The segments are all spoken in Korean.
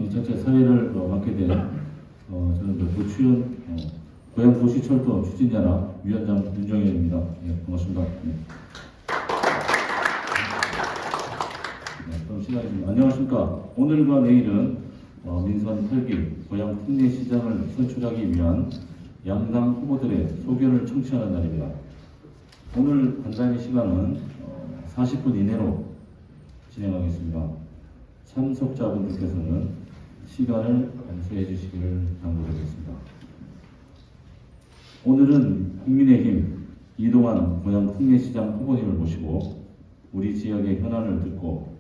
이 전체 사회를 맡게 된 저는 노치윤 고양도시철도 추진연합 위원장 윤정현입니다. 네, 반갑습니다. 네. 그럼 시간이 좀 안녕하십니까. 오늘과 내일은 민선 8기 고양 특례 시장을 선출하기 위한 양당 후보들의 소견을 청취하는 날입니다. 오늘 간담회 시간은 40분 이내로 진행하겠습니다. 참석자분들께서는 시간을 감수해 주시기를 당부드리겠습니다. 오늘은 국민의힘 이동환 고양특례시장 후보님을 모시고 우리 지역의 현안을 듣고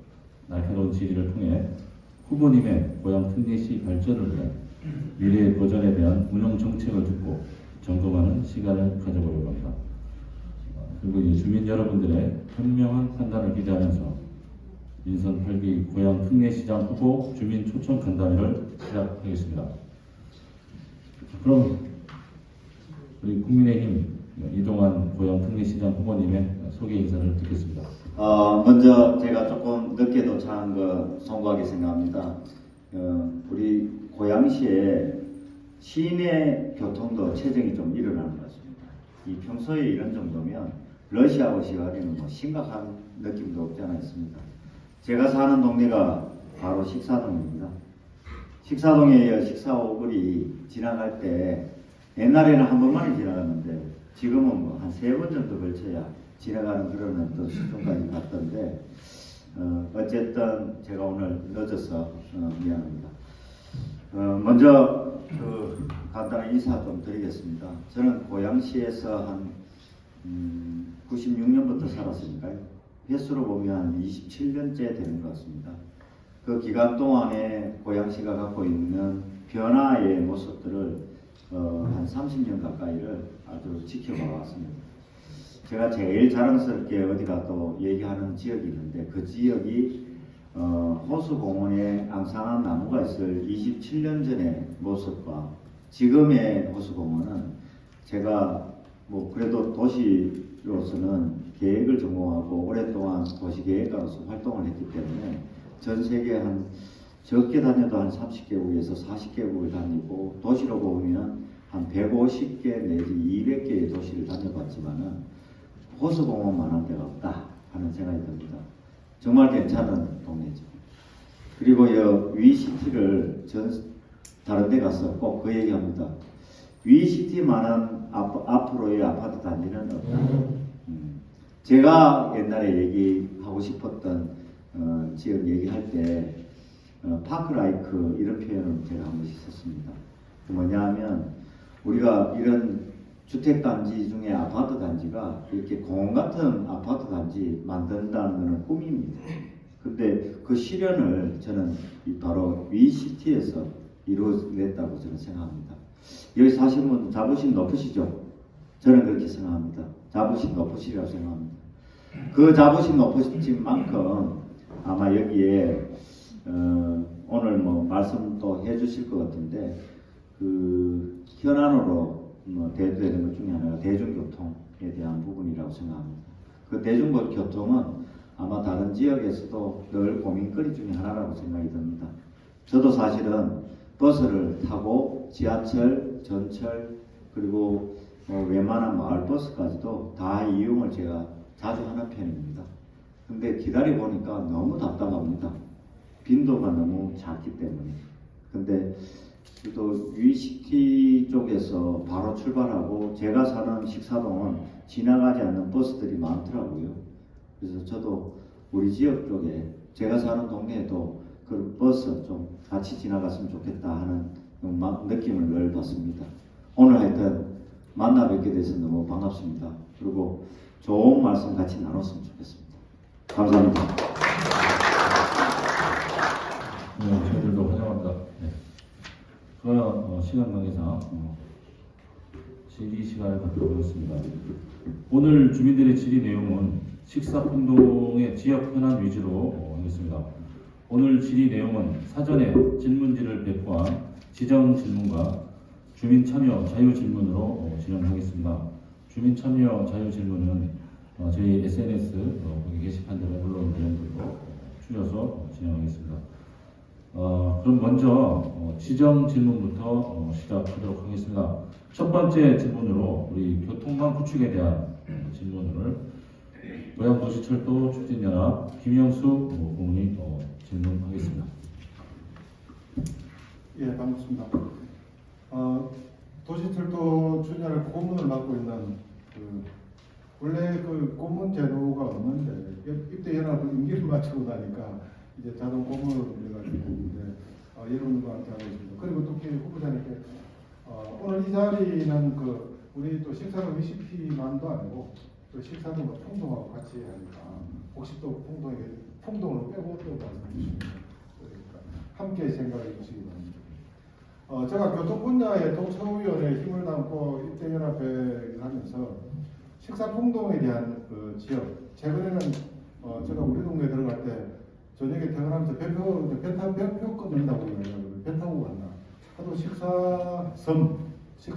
날카로운 질의를 통해 후보님의 고양특례시 발전을 위한 미래의 도전에 대한 운영 정책을 듣고 점검하는 시간을 가져보려고 합니다. 그리고 이제 주민 여러분들의 현명한 판단을 기대하면서 민선 8기 고양특례시장 후보 주민 초청 간담회를 시작하겠습니다. 그럼 우리 국민의힘 이동환 고양특례시장 후보님의 소개 인사를 듣겠습니다. 먼저 제가 조금 늦게 도착한 거 송구하게 생각합니다. 우리 고양시에 시내 교통도 체증이 좀 일어나는 것 같습니다. 이 평소에 이런 정도면 러시아하고 시각에는 뭐 심각한 느낌도 없지 않아 있습니다. 제가 사는 동네가 바로 식사동입니다. 식사동에 식사 오글이 지나갈 때 옛날에는 한 번만에 지나갔는데 지금은 뭐 한 3번 정도 걸쳐야 지나가는 그런 어떤 수준까지 갔던데 어쨌든 제가 오늘 늦어서 미안합니다. 먼저 간단한 인사 좀 드리겠습니다. 저는 고양시에서 한 96년부터 살았으니까요. 횟수로 보면 한 27년째 되는 것 같습니다. 그 기간 동안에 고양시가 갖고 있는 변화의 모습들을 한 30년 가까이를 아주 지켜봐 왔습니다. 제가 제일 자랑스럽게 어디가 또 얘기하는 지역이 있는데 그 지역이 호수공원에 앙상한 나무가 있을 27년 전의 모습과 지금의 호수공원은 제가 뭐 그래도 도시로서는 계획을 전공하고 오랫동안 도시계획가로서 활동을 했기 때문에 전 세계 한 적게 다녀도 한 30개국에서 40개국을 다니고 도시로 보면 한 150개 내지 200개의 도시를 다녀봤지만은 호수공원만한 데가 없다 하는 생각이 듭니다. 정말 괜찮은 동네죠. 그리고 위시티를 다른 데 가서 꼭 그 얘기합니다. 위시티만한 앞으로의 아파트 단지는 없다. 제가 옛날에 얘기하고 싶었던 지역 얘기할 때 파크라이크 이런 표현을 제가 한 번씩 썼습니다. 그 뭐냐면 우리가 이런 주택단지 중에 아파트 단지가 이렇게 공원 같은 아파트 단지 만든다는 것은 꿈입니다. 근데 그 실현을 저는 바로 위시티에서 이루어냈다고 저는 생각합니다. 여기 사시는 분들 자부심 높으시죠? 저는 그렇게 생각합니다. 자부심 높으시리라고 생각합니다. 그 자부심 높으신 만큼 아마 여기에 오늘 뭐 말씀도 해주실 것 같은데 그 현안으로 대두되는 것 중에 하나가 대중교통에 대한 부분이라고 생각합니다. 그 대중교통은 아마 다른 지역에서도 늘 고민거리 중에 하나라고 생각이 듭니다. 저도 사실은 버스를 타고 지하철, 전철 그리고 웬만한 마을버스까지도 다 이용을 제가 자주 하는 편입니다. 근데 기다려보니까 너무 답답합니다. 빈도가 너무 작기 때문에. 근데 또 위시티 쪽에서 바로 출발하고 제가 사는 식사동은 지나가지 않는 버스들이 많더라고요. 그래서 저도 우리 지역 쪽에 제가 사는 동네에도 그 버스 좀 같이 지나갔으면 좋겠다 하는 느낌을 늘 받습니다. 오늘 하여튼 만나 뵙게 돼서 너무 반갑습니다. 그리고 좋은 말씀 같이 나눴으면 좋겠습니다. 감사합니다. 네, 저희들도 환영합니다. 네. 저야 시간 관계상 질의 시간을 갖도록 하겠습니다. 오늘 주민들의 질의 내용은 식사평동의 지역 현안 위주로 하겠습니다. 오늘 질의 내용은 사전에 질문지를 배포한 지정 질문과 주민 참여 자유 질문으로 진행하겠습니다. 주민 참여 자유 질문은 저희 SNS 거기 게시판들에 올라온 내용들로 추려서 진행하겠습니다. 그럼 먼저 지정 질문부터 시작하도록 하겠습니다. 첫 번째 질문으로 우리 교통망 구축에 대한 질문을 고양도시철도 추진연합 김영수 고문이 질문하겠습니다. 예, 반갑습니다. 도시철도 추진연합 고문을 맡고 있는 원래 그 고문 제도가 없는데 입대 연합을 임기를 맞추고 나니까 이제 자동 고문을 해가지고 이제 여러분들과 함께 하고 있습니다. 그리고 특히 후보자님께 오늘 이 자리는 우리 또 식사는 위시피만도 아니고 또 식사는 풍동하고 같이 하니까 혹시 또 풍동을 빼고 또 말씀해 주시면 그러니까 함께 생각해 주시기 바랍니다. 제가 교통 분야의 동서위원회에 힘을 담고 입대연합회를 하면서 식사 풍동에 대한 지역, 최근에는 제가 우리 동네에 들어갈 때 저녁에 퇴근하면서 배 끊는다고 이야기하거든요. 배 타고 간다. 하도 식사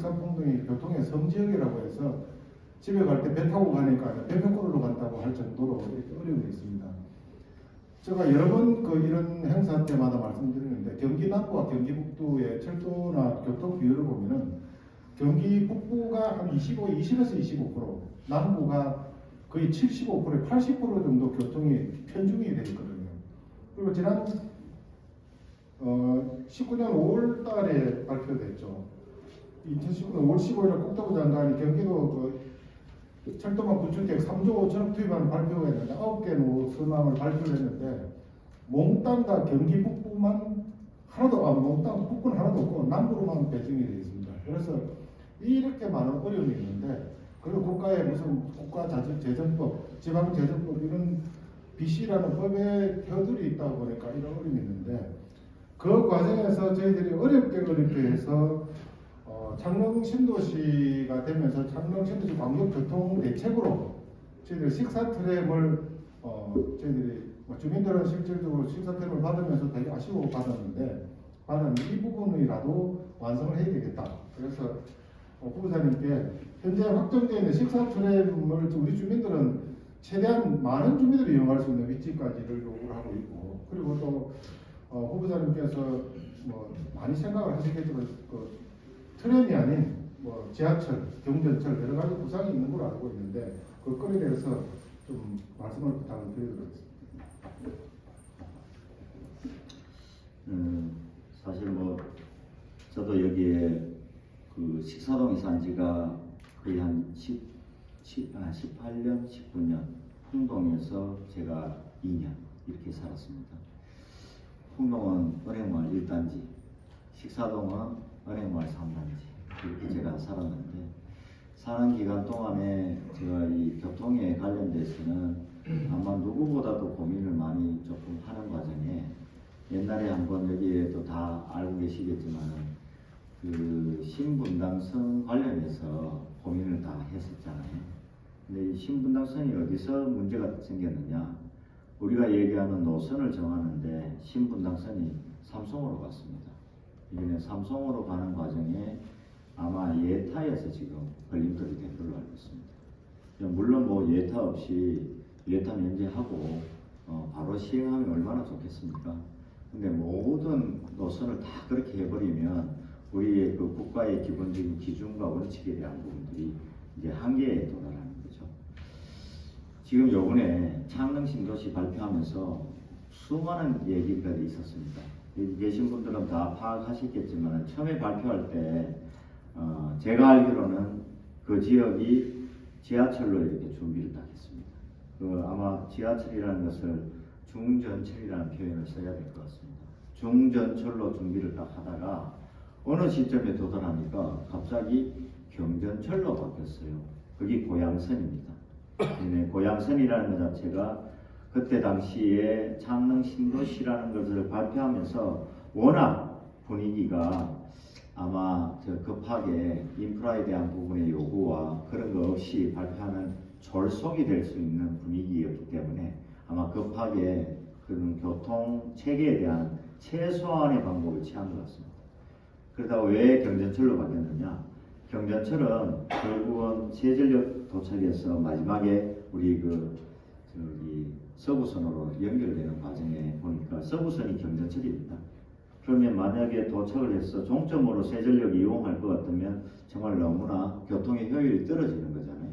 풍동이 교통의 섬 지역이라고 해서 집에 갈 때 배 타고 가니까 배표권으로 간다고 할 정도로 이렇게 어려움이 있습니다. 제가 여러 번 이런 행사 때마다 말씀드리는데 경기 남부와 경기 북부의 철도나 교통 비율을 보면은 경기 북부가 한 20에서 25%, 남부가 거의 75%, 80% 정도 교통이 편중이 되어 있거든요. 그리고 지난 19년 5월 달에 발표됐죠. 2019년 5월 15일에 국토부 장관이 경기도 철도망 구축계획 3조 5천억 투입안 발표가 했는데 9개 노선망을 발표했는데 몽땅 다 경기 북부만 몽땅 북부는 하나도 없고 남부로만 배정이 되어 있습니다. 그래서 이렇게 많은 어려움이 있는데 그리고 국가의 무슨 국가재정법, 지방재정법 이런 BC라는 법에 혀들이 있다 보니까 이런 어려움이 있는데 그 과정에서 저희들이 어렵게 해서 창녕 신도시가 되면서 창녕 신도시 광역교통 대책으로 저희들이 식사 트램을 저희들이 주민들은 실질적으로 식사 트램을 받으면서 되게 아쉬워 받았는데 이 부분이라도 완성을 해야 되겠다. 그래서 후보자님께 현재 확정되어 있는 식사 트램을 우리 주민들은 최대한 많은 주민들이 이용할 수 있는 위치까지를 요구를 하고 있고 그리고 또 후보자님께서 많이 생각을 하시겠지만 트램이 아닌 지하철, 경전철 여러 가지 구상이 있는 걸로 알고 있는데 그거에 대해서 좀 말씀을 부탁을 드리도록 하겠습니다. 사실 저도 여기에 식사동에 산 지가 거의 한 18년, 19년, 풍동에서 제가 2년 이렇게 살았습니다. 풍동은 은행마을 1단지, 식사동은 은행마을 3단지 이렇게 제가 살았는데 사는 기간 동안에 제가 이 교통에 관련돼서는 아마 누구보다도 고민을 많이 조금 하는 과정에 옛날에 한번 여기에도 다 알고 계시겠지만 신분당선 관련해서 고민을 다 했었잖아요. 근데 이 신분당선이 어디서 문제가 생겼느냐? 우리가 얘기하는 노선을 정하는데 신분당선이 삼성으로 갔습니다. 이번에 삼성으로 가는 과정에 아마 예타에서 지금 걸림돌이 된 걸로 알고 있습니다. 물론 예타 없이 예타 면제하고 바로 시행하면 얼마나 좋겠습니까? 근데 모든 노선을 다 그렇게 해버리면 우리의 국가의 기본적인 기준과 원칙에 대한 부분들이 이제 한계에 도달하는 거죠. 지금 요번에 창녕 신도시 발표하면서 수많은 얘기들이 있었습니다. 여기 계신 분들은 다 파악하셨겠지만 처음에 발표할 때 제가 알기로는 그 지역이 지하철로 이렇게 준비를 다 했습니다. 아마 지하철이라는 것을 중전철이라는 표현을 써야 될 것 같습니다. 중전철로 준비를 딱 하다가 어느 시점에 도달하니까 갑자기 경전철로 바뀌었어요. 그게 고양선입니다. 고양선이라는 것 자체가 그때 당시에 창녕 신도시라는 것을 발표하면서 워낙 분위기가 아마 급하게 인프라에 대한 부분의 요구와 그런 거 없이 발표하는 졸속이 될 수 있는 분위기였기 때문에 아마 급하게 그런 교통 체계에 대한 최소한의 방법을 취한 것 같습니다. 그러다가 왜 경전철로 바뀌었느냐? 경전철은 결국은 세전력 도착해서 마지막에 우리 서부선으로 연결되는 과정에 보니까 서부선이 경전철입니다. 그러면 만약에 도착을 해서 종점으로 세전력을 이용할 것 같으면 정말 너무나 교통의 효율이 떨어지는 거잖아요.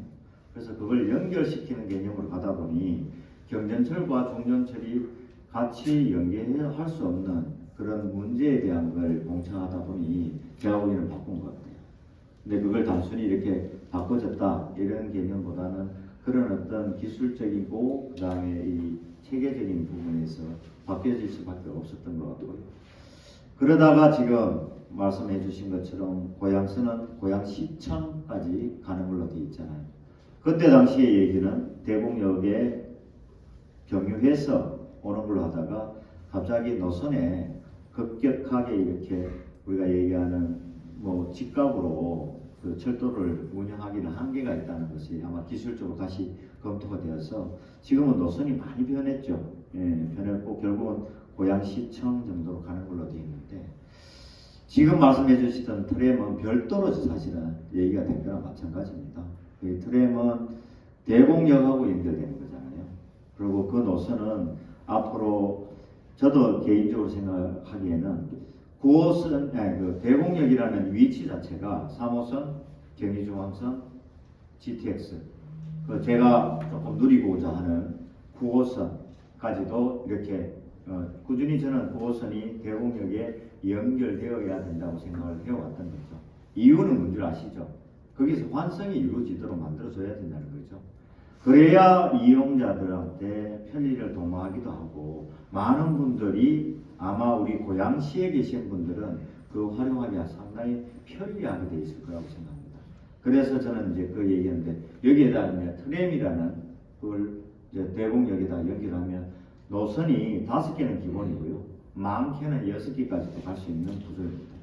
그래서 그걸 연결시키는 개념으로 가다 보니 경전철과 중전철이 같이 연계할 수 없는 그런 문제에 대한 걸 공청하다 보니 제가 보기에는 바꾼 것 같아요. 근데 그걸 단순히 이렇게 바꿔졌다 이런 개념보다는 그런 어떤 기술적이고 그 다음에 이 체계적인 부분에서 바뀌어질 수밖에 없었던 것 같고요. 그러다가 지금 말씀해 주신 것처럼 고양시는 고양시청까지 가는 걸로 되어 있잖아요. 그때 당시의 얘기는 대곡역에 경유해서 오는 걸로 하다가 갑자기 노선에 급격하게 이렇게 우리가 얘기하는 뭐 직각으로 그 철도를 운영하기는 한계가 있다는 것이 아마 기술적으로 다시 검토가 되어서 지금은 노선이 많이 변했죠. 예, 변했고 결국은 고양시청 정도로 가는 걸로 되어 있는데 지금 말씀해 주시던 트램은 별도로 사실은 얘기가 된 거랑 마찬가지입니다. 이 트램은 대곡역하고 연결되는 거잖아요. 그리고 그 노선은 앞으로 저도 개인적으로 생각하기에는 9호선, 그 대곡역이라는 위치 자체가 3호선, 경의중앙선, GTX, 그 제가 조금 누리고자 하는 9호선까지도 이렇게 꾸준히 저는 9호선이 대곡역에 연결되어야 된다고 생각을 해왔던 거죠. 이유는 뭔지 아시죠? 거기서 환승이 이루어지도록 만들어줘야 된다는 거죠. 그래야 이용자들한테 편리를 도모하기도 하고 많은 분들이 아마 우리 고양시에 계신 분들은 그 활용하기가 상당히 편리하게 돼 있을 거라고 생각합니다. 그래서 저는 이제 그 얘기했는데 여기에다 이제 트램이라는 그걸 이제 대곡역에다 연결하면 노선이 5개는 기본이고요. 많게는 6개까지도 갈 수 있는 구조입니다.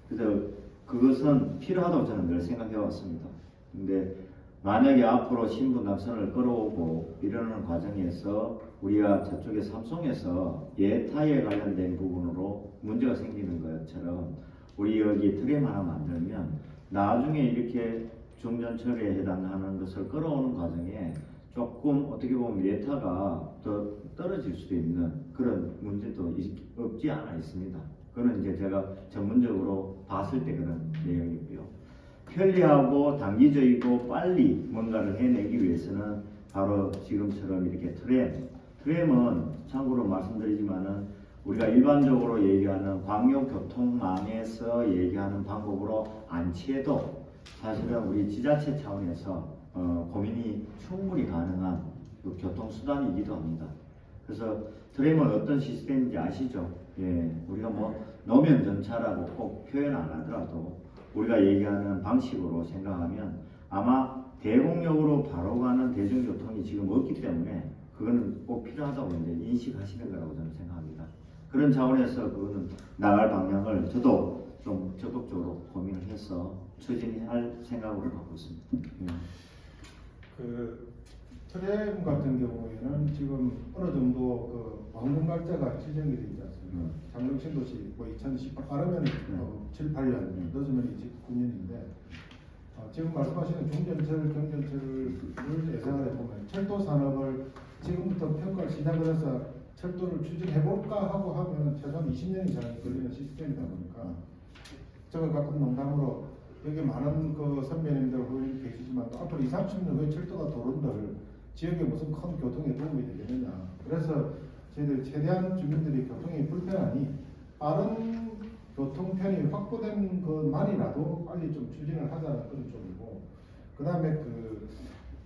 그래서 그것은 필요하다고 저는 늘 생각해 왔습니다. 근데 만약에 앞으로 신분당선을 끌어오고 이러는 과정에서 우리가 저쪽에 삼성에서 예타에 관련된 부분으로 문제가 생기는 것처럼 우리 여기 트램 하나 만들면 나중에 이렇게 중전철에 해당하는 것을 끌어오는 과정에 조금 어떻게 보면 예타가 더 떨어질 수도 있는 그런 문제도 없지 않아 있습니다. 그건 이제 제가 전문적으로 봤을 때 그런 내용이고요. 편리하고 단기적이고 빨리 뭔가를 해내기 위해서는 바로 지금처럼 이렇게 트램은 참고로 말씀드리지만은 우리가 일반적으로 얘기하는 광역교통망에서 얘기하는 방법으로 안 취해도 사실은 우리 지자체 차원에서 고민이 충분히 가능한 그 교통수단이기도 합니다. 그래서 트램은 어떤 시스템인지 아시죠? 예, 우리가 뭐 노면 전차라고 꼭 표현 안 하더라도 우리가 얘기하는 방식으로 생각하면 아마 대곡역으로 바로 가는 대중교통이 지금 없기 때문에 그거는 꼭 필요하다고 이제 인식하시는 거라고 저는 생각합니다. 그런 차원에서 그거는 나갈 방향을 저도 좀 적극적으로 고민을 해서 추진할 생각으로 갖고 있습니다. 그 트램 같은 경우에는 지금 어느 정도 그 완공날짜가 지정이 되어 있지 않습니까? 장릉 신도시 뭐 2018 빠르면 7, 8년, 늦으면 29년인데 지금 말씀하시는 중전철, 경전철을 예상을 해보면 철도 산업을 지금부터 평가를 시작을 해서 철도를 추진해볼까 하고 하면 최소한 20년 이상이 걸리는 시스템이다 보니까 제가 가끔 농담으로 여기 많은 그 선배님들 후임 계시지만 앞으로 20, 30년 후에 철도가 도른들 지역에 무슨 큰 교통에 도움이 되겠느냐. 그래서 저희들 최대한 주민들이 교통이 불편하니 빠른 교통편이 확보된 것만이라도 빨리 좀 추진을 하자는 그런 쪽이고, 그 다음에 그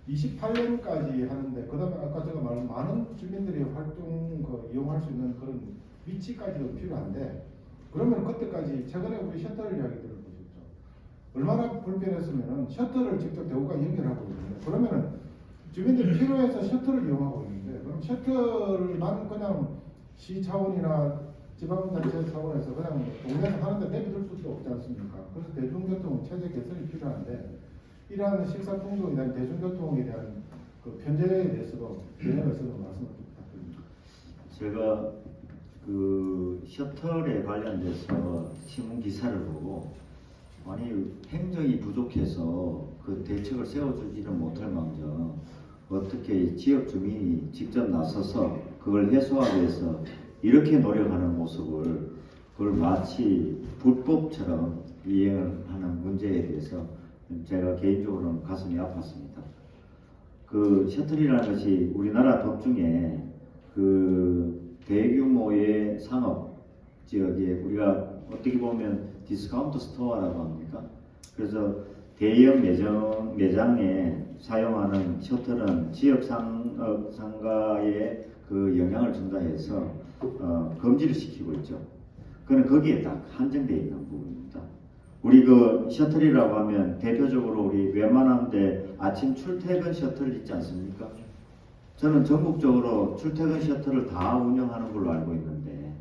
28년까지 하는데, 그 다음에 아까 제가 말한 많은 주민들이 활동 이용할 수 있는 그런 위치까지도 필요한데, 그러면 그때까지 최근에 우리 셔틀 이야기 들어보셨죠? 얼마나 불편했으면은 셔틀을 직접 대구가 연결하고 있는데, 그러면은 주민들이 필요해서 셔틀을 이용하고 있는데, 그럼 셔틀만 그냥 시 차원이나 지방자치 차원에서 그냥 동네에서 하는데 내비둘 수도 없지 않습니까? 그래서 대중교통 체제 개선이 필요한데, 이러한 식사통로에 대한 대중교통에 대한 그 편제에 대해서도 개념에서도 말씀을 부탁드립니다. 제가 그 셔틀에 관련돼서 신문 기사를 보고 아니 행정이 부족해서 그 대책을 세워주지는 못할 망정 어떻게 지역 주민이 직접 나서서 그걸 해소하기 위해서 이렇게 노력하는 모습을 그걸 마치 불법처럼 이행을 하는 문제에 대해서 제가 개인적으로는 가슴이 아팠습니다. 그 셔틀이라는 것이 우리나라 법 중에 그 대규모의 상업 지역에 우리가 어떻게 보면 디스카운트 스토어라고 합니까? 그래서 대형 매장에 사용하는 셔틀은 지역 상가에 그 영향을 준다 해서 금지를 시키고 있죠. 그는 거기에 딱 한정되어 있는 부분입니다. 우리 그 셔틀이라고 하면 대표적으로 우리 웬만한데 아침 출퇴근 셔틀 있지 않습니까? 저는 전국적으로 출퇴근 셔틀을 다 운영하는 걸로 알고 있는데,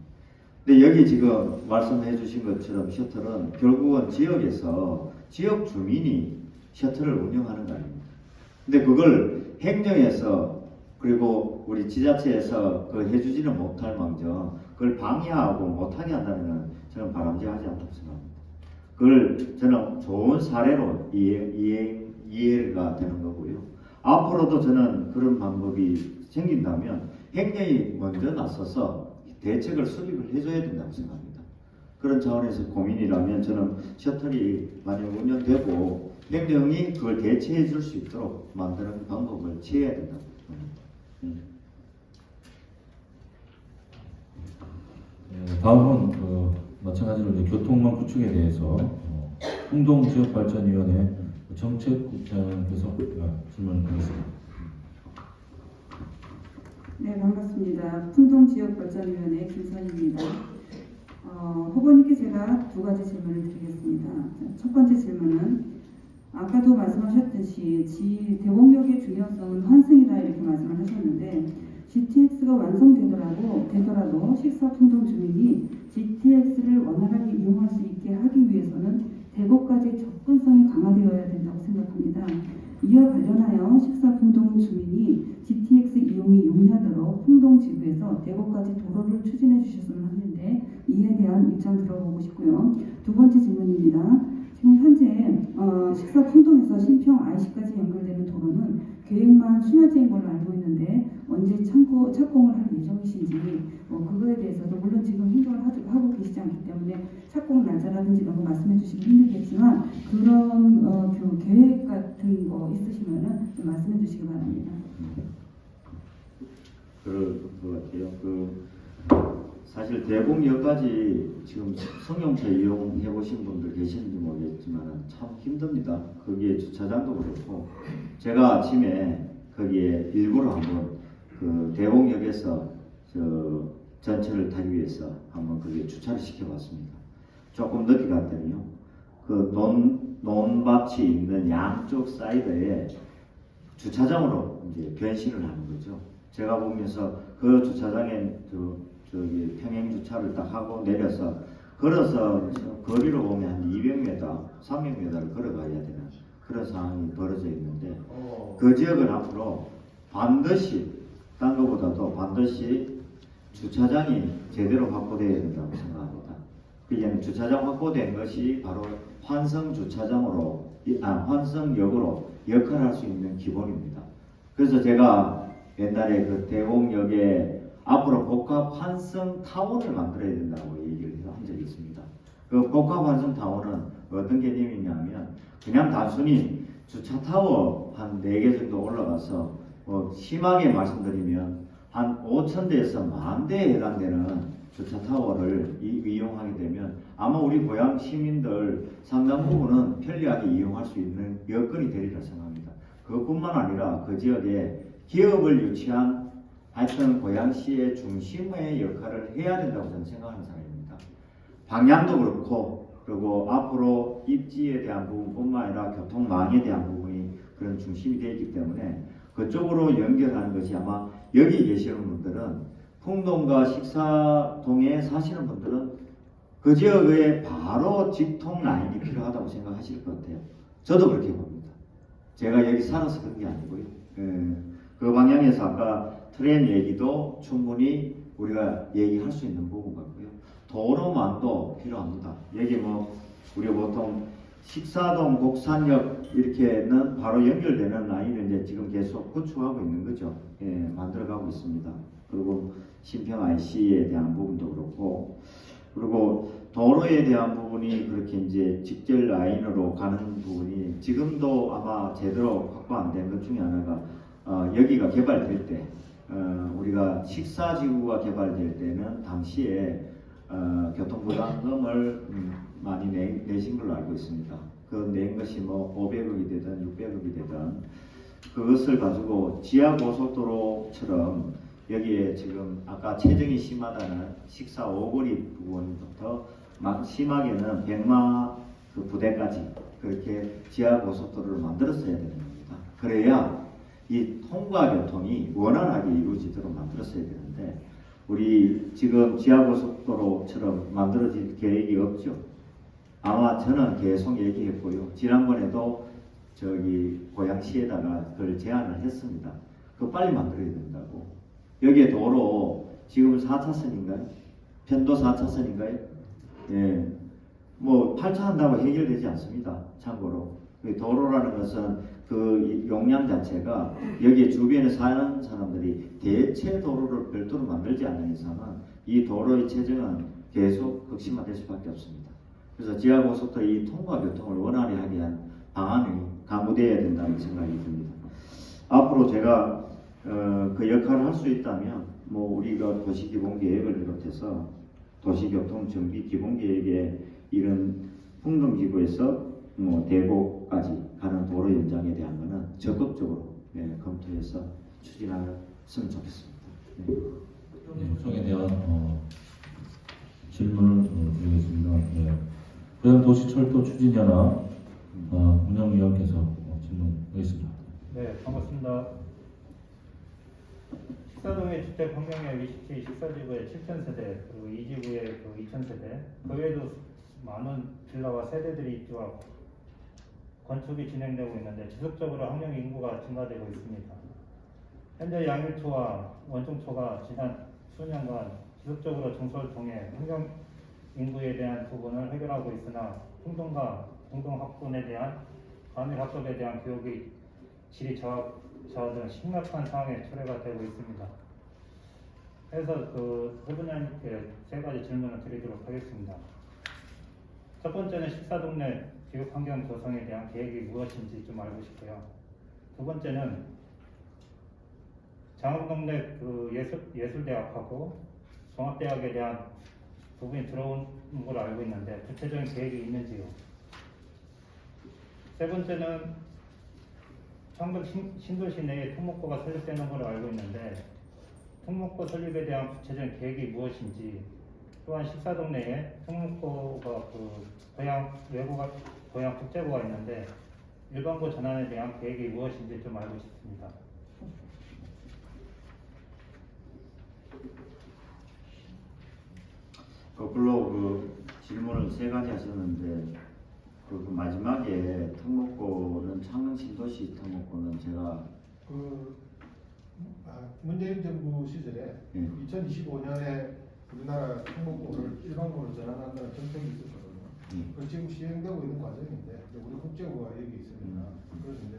근데 여기 지금 말씀해 주신 것처럼 셔틀은 결국은 지역에서 지역 주민이 셔틀을 운영하는 거 아닙니까? 근데 그걸 행정에서 그리고 우리 지자체에서 그 해주지는 못할 망정 그걸 방해하고 못하게 한다는 건 저는 바람직하지 않다고 생각합니다. 그걸 저는 좋은 사례로 이해가 되는 거고요. 앞으로도 저는 그런 방법이 생긴다면 행정이 먼저 나서서 대책을 수립을 해줘야 된다고 생각합니다. 그런 차원에서 고민이라면 저는 셔틀이 만약 운영되고 행정이 그걸 대체해 줄 수 있도록 만드는 방법을 취해야 된다고 생각합니다. 다음은 마찬가지로 이제 교통망 구축에 대해서 풍동지역발전위원회 정책국장께서 질문하겠습니다. 네, 반갑습니다. 풍동지역발전위원회 김선희입니다. 후보님께 제가 두 가지 질문을 드리겠습니다. 첫 번째 질문은 아까도 말씀하셨듯이 대공역의 중요성은 환승이다 이렇게 말씀을 하셨는데 GTX가 완성되더라도 식사풍동 주민이 GTX를 원활하게 이용할 수 있게 하기 위해서는 대구까지 접근성이 강화되어야 된다고 생각합니다. 이와 관련하여 식사풍동 주민이 GTX 이용이 용이하도록 풍동지구에서 대구까지 도로를 추진해 주셨으면 하는데 이에 대한 입장 들어보고 싶고요. 두 번째 질문입니다. 지금 현재 식사풍동에서 신평 IC까지 연결되는 도로는 계획만 순화제인 걸로 알고 있는데 언제 착공을 할 예정이신지 그거에 대해서도 물론 지금 행정을 하고 계시지 않기 때문에 착공 날짜라든지 이런 거 말씀해 주시기 힘들겠지만 그런 계획 같은 거 있으시면은 좀 말씀해 주시기 바랍니다. 그럴 것 같아요. 사실 대공역까지 지금 승용차 이용해 보신 분들 계시는지 모르겠지만 참 힘듭니다. 거기에 주차장도 그렇고 제가 아침에 거기에 일부러 한번 그 대공역에서 전철을 타기 위해서 한번 거기에 주차를 시켜봤습니다. 조금 늦게 갔더니요. 그 논밭이 있는 양쪽 사이드에 주차장으로 이제 변신을 하는 거죠. 제가 보면서 그 주차장에 저기 평행 주차를 딱 하고 내려서 걸어서 거리로 보면 한 200m, 300m를 걸어가야 되는 그런 상황이 벌어져 있는데 그 지역은 앞으로 반드시 딴 것보다도 반드시 주차장이 제대로 확보되어야 된다고 생각합니다. 그게 주차장 확보된 것이 바로 환승 주차장으로 환승역으로 역할할 수 있는 기본입니다. 그래서 제가 옛날에 그 대공역에 앞으로 복합 환승 타운을 만들어야 된다고 얘기를 한 적이 있습니다. 그 복합 환승 타운은 어떤 개념이냐면 그냥 단순히 주차 타워 한 4개 정도 올라가서 심하게 말씀드리면 한 5,000대에서 10,000대에 해당되는 주차 타워를 이용하게 되면 아마 우리 고향 시민들 상당 부분은 편리하게 이용할 수 있는 여건이 되리라 생각합니다. 그것뿐만 아니라 그 지역에 기업을 유치한 하여튼 고양시의 중심의 역할을 해야 된다고 저는 생각하는 사람입니다. 방향도 그렇고 그리고 앞으로 입지에 대한 부분뿐만 아니라 교통망에 대한 부분이 그런 중심이 되어 있기 때문에 그쪽으로 연결하는 것이 아마 여기 계시는 분들은 풍동과 식사동에 사시는 분들은 그 지역에 바로 직통 라인이 필요하다고 생각하실 것 같아요. 저도 그렇게 봅니다. 제가 여기 살아서 그런 게 아니고요. 그 방향에서 아까 트램 얘기도 충분히 우리가 얘기할 수 있는 부분 같고요. 도로망도 필요합니다. 여기 우리가 보통 식사동, 곡산역 이렇게는 바로 연결되는 라인을 이제 지금 계속 구축하고 있는 거죠. 만들어가고 있습니다. 그리고 신평 IC에 대한 부분도 그렇고 그리고 도로에 대한 부분이 그렇게 이제 직결 라인으로 가는 부분이 지금도 아마 제대로 확보 안 된 것 중에 하나가 여기가 개발될 때 우리가 식사지구가 개발될 때는 당시에 교통부담금을 많이 내신 걸로 알고 있습니다. 그 낸 것이 뭐 500억이 되든 600억이 되든 그것을 가지고 지하고속도로처럼 여기에 지금 아까 체증이 심하다는 식사 오거리 부분부터 막 심하게는 백마 그 부대까지 그렇게 지하고속도로를 만들었어야 되는 겁니다. 그래야 이 통과 교통이 원활하게 이루어지도록 만들었어야 되는데 우리 지금 지하고속도로처럼 만들어질 계획이 없죠. 아마 저는 계속 얘기했고요. 지난번에도 저기 고양시에다가 그걸 제안을 했습니다. 그거 빨리 만들어야 된다고. 여기에 도로 지금 4차선인가요? 편도 4차선인가요? 예. 뭐 8차 한다고 해결되지 않습니다. 참고로. 도로라는 것은 그 용량 자체가 여기에 주변에 사는 사람들이 대체 도로를 별도로 만들지 않는 이상은 이 도로의 체증은 계속 극심화될 수밖에 없습니다. 그래서 지하고속도로 이 통과 교통을 원활히 하게 한 방안이 가무되어야 된다는 생각이 듭니다. 앞으로 제가 그 역할을 할 수 있다면 뭐 우리가 도시기본계획을 비롯해서 도시교통정비기본계획에 이런 풍등지구에서 뭐 대구까지 가는 도로 연장에 대한 것은 적극적으로 검토해서 추진하였으면 좋겠습니다. 네, 요청에 대한 질문을 드리겠습니다. 네. 고양도시철도 추진연합 운영위원께서 질문하겠습니다. 네, 반갑습니다. 식사동의 주택 환경의 위시티 식사지구의 7,000세대 그리고 2지구의 그 2,000세대 그 외에도 많은 빌라와 세대들이 입주하고 건축이 진행되고 있는데 지속적으로 학령 인구가 증가되고 있습니다. 현재 양일초와 원중초가 지난 수년간 지속적으로 정서를 통해 환경 인구에 대한 부분을 해결하고 있으나 풍등과 공동학군에 대한 과밀학습에 대한 교육의 질이 저하등 심각한 상황에 초래가 되고 있습니다. 그래서 그 회분님께 세 가지 질문을 드리도록 하겠습니다. 첫 번째는 식사동 내 교육환경 조성에 대한 계획이 무엇인지 좀 알고 싶고요. 두 번째는 장흥동 내 그 예술대학하고 종합대학에 대한 부분이 들어온 걸 알고 있는데 구체적인 계획이 있는지요. 세 번째는 청북 신도시 내에 특목고가 설립되는 걸 알고 있는데 특목고 설립에 대한 구체적인 계획이 무엇인지 또한 식사동 내에 특목고가 고양 국제고가 있는데 일반고 전환에 대한 계획이 무엇인지 좀 알고 싶습니다. 거꾸로 그 질문을 세 가지 하셨는데 그 마지막에 특목고는 창릉 신도시 특목고는 제가 문재인 정부 시절에 예. 2025년에 우리나라 특목고를 일반고로 전환한다는 정책이 있었거든요. 그 지금 시행되고 있는 과정인데 우리 국제고가 여기 있습니다. 그래서 이제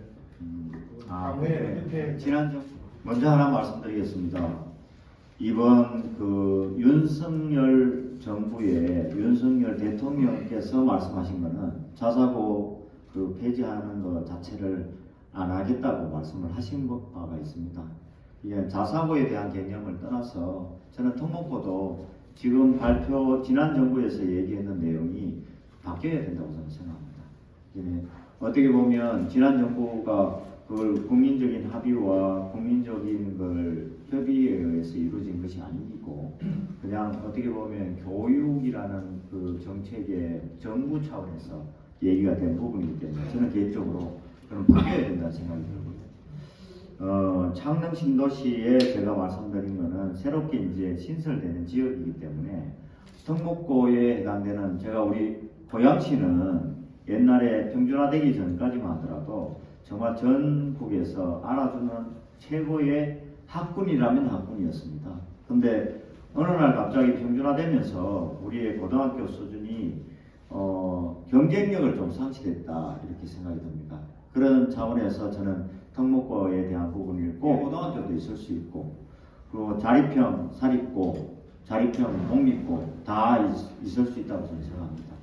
향후에 이렇게 지난주 먼저 하나 말씀드리겠습니다. 이번 그 윤석열 정부의 윤석열 대통령께서 말씀하신 거는 자사고 그 폐지하는 것 자체를 안 하겠다고 말씀을 하신 바가 있습니다. 이게 자사고에 대한 개념을 떠나서 저는 특목고도 지금 지난 정부에서 얘기했는 내용이 바뀌어야 된다고 저는 생각합니다. 어떻게 보면 지난 정부가 그걸 국민적인 합의와 국민적인 걸 협의에 의해서 이루어진 것이 아니고 그냥 어떻게 보면 교육이라는 그 정책의 정부 차원에서 얘기가 된 부분이기 때문에 저는 개인적으로 그럼 바뀌어야 된다는 생각이 들고요. 창릉 신도시에 제가 말씀드린 거는 새롭게 이제 신설되는 지역이기 때문에 특목고에 해당되는 제가 우리 고양시는 옛날에 평준화되기 전까지만 하더라도 정말 전국에서 알아주는 최고의 학군이라면 학군이었습니다. 근데 어느 날 갑자기 평준화되면서 우리의 고등학교 수준이 경쟁력을 좀 상실했다 이렇게 생각이 듭니다. 그런 차원에서 저는 특목고에 대한 부분이 꼭 고등학교도 있을 수 있고 그리고 자립형, 사립고 자립형, 독립고 다 있을 수 있다고 저는 생각합니다.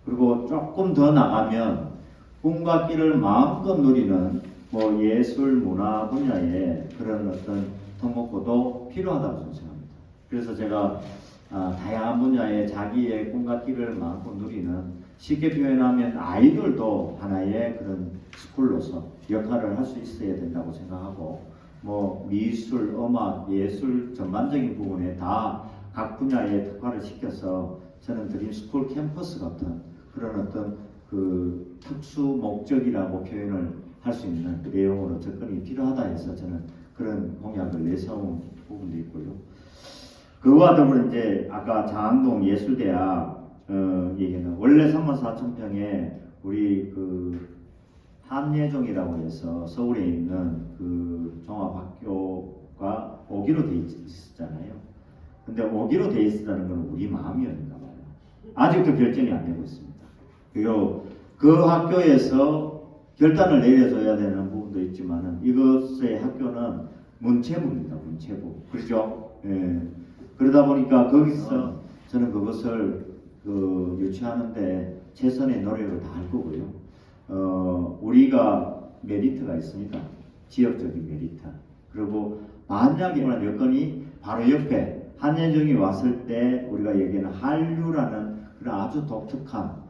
그리고 조금 더 나가면 꿈과 끼를 마음껏 누리는 뭐 예술, 문화 분야의 그런 어떤 특목고도 필요하다고 저는 생각합니다. 그래서 제가 다양한 분야의 자기의 꿈과 끼를 마음껏 누리는, 쉽게 표현하면 아이돌도 하나의 그런 스쿨로서 역할을 할 수 있어야 된다고 생각하고, 뭐 미술, 음악, 예술 전반적인 부분에 다 각 분야에 특화를 시켜서 저는 드림스쿨 캠퍼스 같은 그런 어떤 그 특수 목적이라고 표현을 할 수 있는 내용으로 접근이 필요하다 해서 저는 그런 공약을 내세운 부분도 있고요. 그와 더불어 이제 아까 장항동 예술대학 얘기는 원래 34,000평에 우리 그 한예종이라고 해서 서울에 있는 그 종합학교가 오기로 돼 있었잖아요. 근데 오기로 돼 있었다는 건 우리 마음이었는가 봐요. 아직도 결정이 안 되고 있습니다. 그리고 그 학교에서 결단을 내려줘야 되는 부분도 있지만은 이것의 학교는 문체부입니다. 문체부. 그렇죠? 예. 그러다 보니까 거기서 저는 그것을 유치하는데 최선의 노력을 다할 거고요. 우리가 메리트가 있습니다. 지역적인 메리트. 그리고 만약에 여건이 바로 옆에 한예종이 왔을 때 우리가 얘기하는 한류라는 그런 아주 독특한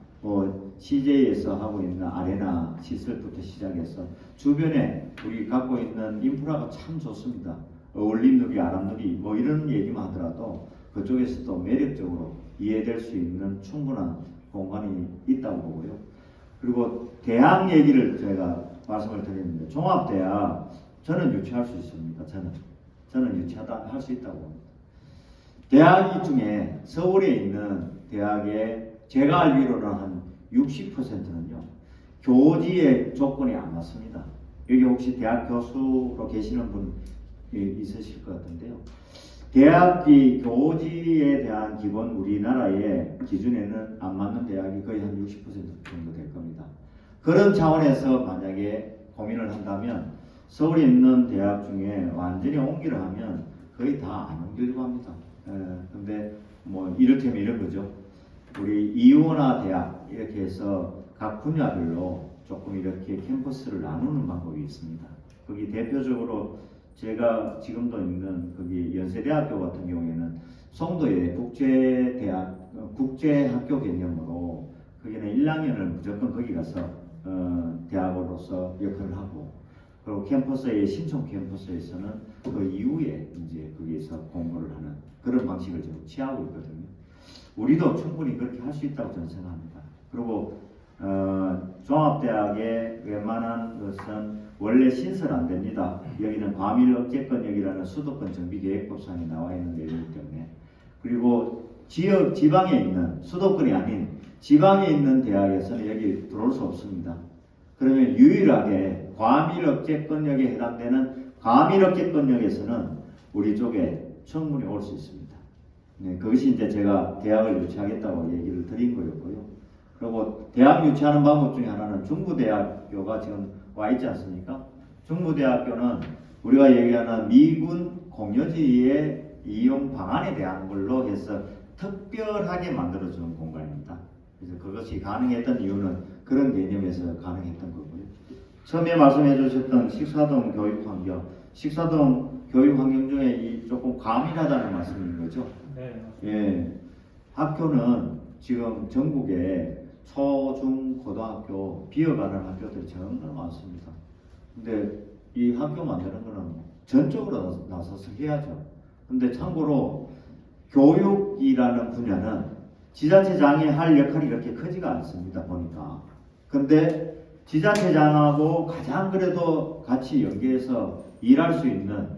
CJ에서 하고 있는 아레나 시설부터 시작해서 주변에 우리 갖고 있는 인프라가 참 좋습니다. 어울림누리, 아람누리 뭐 이런 얘기만 하더라도 그쪽에서도 매력적으로 이해될 수 있는 충분한 공간이 있다고 보고요. 그리고 대학 얘기를 제가 말씀을 드렸는데 종합대학 저는 유치할 수 있습니다. 저는 유치하다 할 수 있다고 봅니다. 대학 중에 서울에 있는 대학에 제가 알기로는 한 60%는요 교지의 조건이 안 맞습니다. 여기 혹시 대학 교수로 계시는 분 있으실 것 같은데요. 대학이 교지에 대한 기본 우리나라의 기준에는 안 맞는 대학이 거의 한 60% 정도 될 겁니다. 그런 차원에서 만약에 고민을 한다면 서울에 있는 대학 중에 완전히 옮기려 하면 거의 다 안 옮기려고 합니다. 근데 뭐 이를테면 이런 거죠. 우리 이원화 대학 이렇게 해서 각 분야별로 조금 이렇게 캠퍼스를 나누는 방법이 있습니다. 거기 대표적으로 제가 지금도 있는 거기 연세대학교 같은 경우에는 송도에 국제학교 개념으로 거기는 1학년을 무조건 거기 가서 대학으로서 역할을 하고, 그리고 캠퍼스의 신촌 캠퍼스에서는 그 이후에 이제 거기에서 공부를 하는 그런 방식을 지금 취하고 있거든요. 우리도 충분히 그렇게 할 수 있다고 저는 생각합니다. 그리고 종합대학의 웬만한 것은 원래 신설 안 됩니다. 여기는 과밀억제권역이라는 수도권 정비계획법상에 나와 있는 내용이기 때문에. 그리고 지방에 있는 수도권이 아닌 지방에 있는 대학에서는 여기 들어올 수 없습니다. 그러면 유일하게 과밀억제권역에 해당되는 과밀억제권역에서는 우리 쪽에 청문이 올 수 있습니다. 네, 그것이 이제 제가 대학을 유치하겠다고 얘기를 드린 거였고요. 그리고 대학 유치하는 방법 중에 하나는 중부대학교가 지금 와 있지 않습니까? 중부대학교는 우리가 얘기하는 미군 공여지의 이용 방안에 대한 걸로 해서 특별하게 만들어주는 공간입니다. 그래서 그것이 가능했던 이유는 그런 개념에서 가능했던 거고요. 처음에 말씀해 주셨던 식사동 교육환경, 식사동 교육환경 중에 이 조금 과밀하다는 말씀인 거죠? 네. 예, 학교는 지금 전국에 초, 중, 고등학교 비어가는 학교들이 정말 많습니다. 근데 이 학교 만드는 거는 전적으로 나서서 해야죠. 근데 참고로 교육이라는 분야는 지자체장이 할 역할이 그렇게 크지가 않습니다. 보니까. 근데 지자체장하고 가장 그래도 같이 연계해서 일할 수 있는,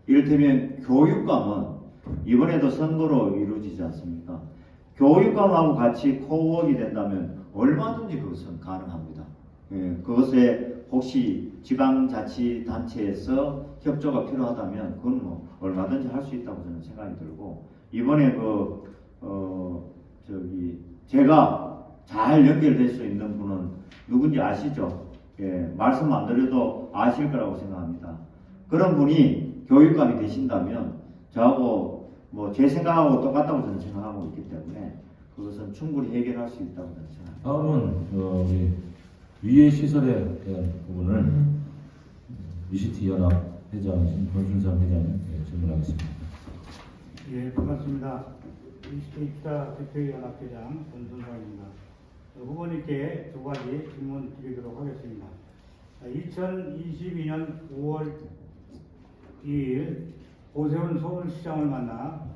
이를테면 교육감은 이번에도 선거로 이루어지지 않습니까? 교육감하고 같이 코워크이 된다면 얼마든지 그것은 가능합니다. 예, 그것에 혹시 지방자치단체에서 협조가 필요하다면 그건 뭐 얼마든지 할 수 있다고 저는 생각이 들고, 이번에 제가 잘 연결될 수 있는 분은 누군지 아시죠? 예, 말씀 안 드려도 아실 거라고 생각합니다. 그런 분이 교육감이 되신다면 저하고 뭐 제 생각하고 똑같다고 저는 생각하고 있기 때문에 그것은 충분히 해결할 수 있다고 저는 생각합니다. 다음은 우리 위해 시설에 대한 부분을 위시티 연합 회장이신 권순상 회장님 질문하겠습니다. 예, 반갑습니다. 위시티 기타 대표연합회장 권순상입니다. 후보님께 두 가지 질문 드리도록 하겠습니다. 2022년 5월 2일 오세훈 서울시장을 만나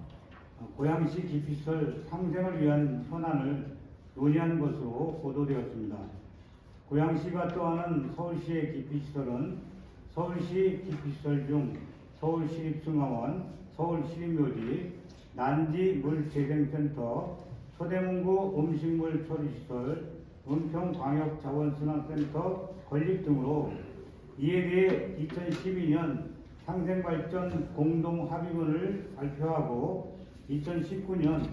고양시 기피시설 상생을 위한 현안을 논의한 것으로 보도되었습니다. 고양시가 또하는 서울시의 기피시설은 서울시 기피시설 중 서울시립승하원, 서울시립묘지, 난지 물재생센터, 서대문구 음식물 처리시설, 은평광역자원순환센터 건립 등으로 이에 대해 2012년 상생발전 공동합의문을 발표하고 2019년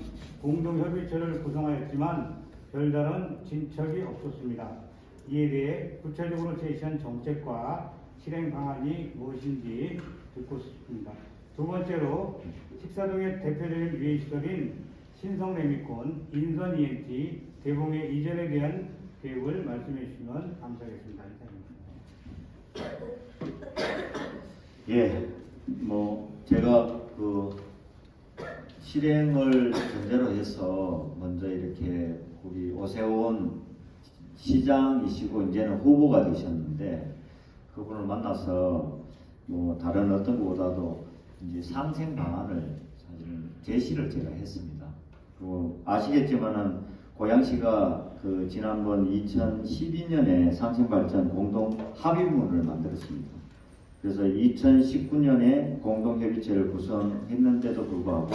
공동협의체를 구성하였지만 별다른 진척이 없었습니다. 이에 대해 구체적으로 제시한 정책과 실행 방안이 무엇인지 듣고 싶습니다. 두 번째로 식사동의 대표적인 유해시설인 신성레미콘, 인선 ENT, 대봉의 이전에 대한 계획을 말씀해 주시면 감사하겠습니다. 예, 뭐 제가 그 실행을 전제로 해서 먼저 이렇게 우리 오세훈 시장이시고 이제는 후보가 되셨는데 그분을 만나서 뭐 다른 어떤 것보다도 이제 상생 방안을 사실 제시를 제가 했습니다. 그리고 아시겠지만은 고양시가 그 지난번 2012년에 상생발전 공동 합의문을 만들었습니다. 그래서 2019년에 공동협의체를 구성했는데도 불구하고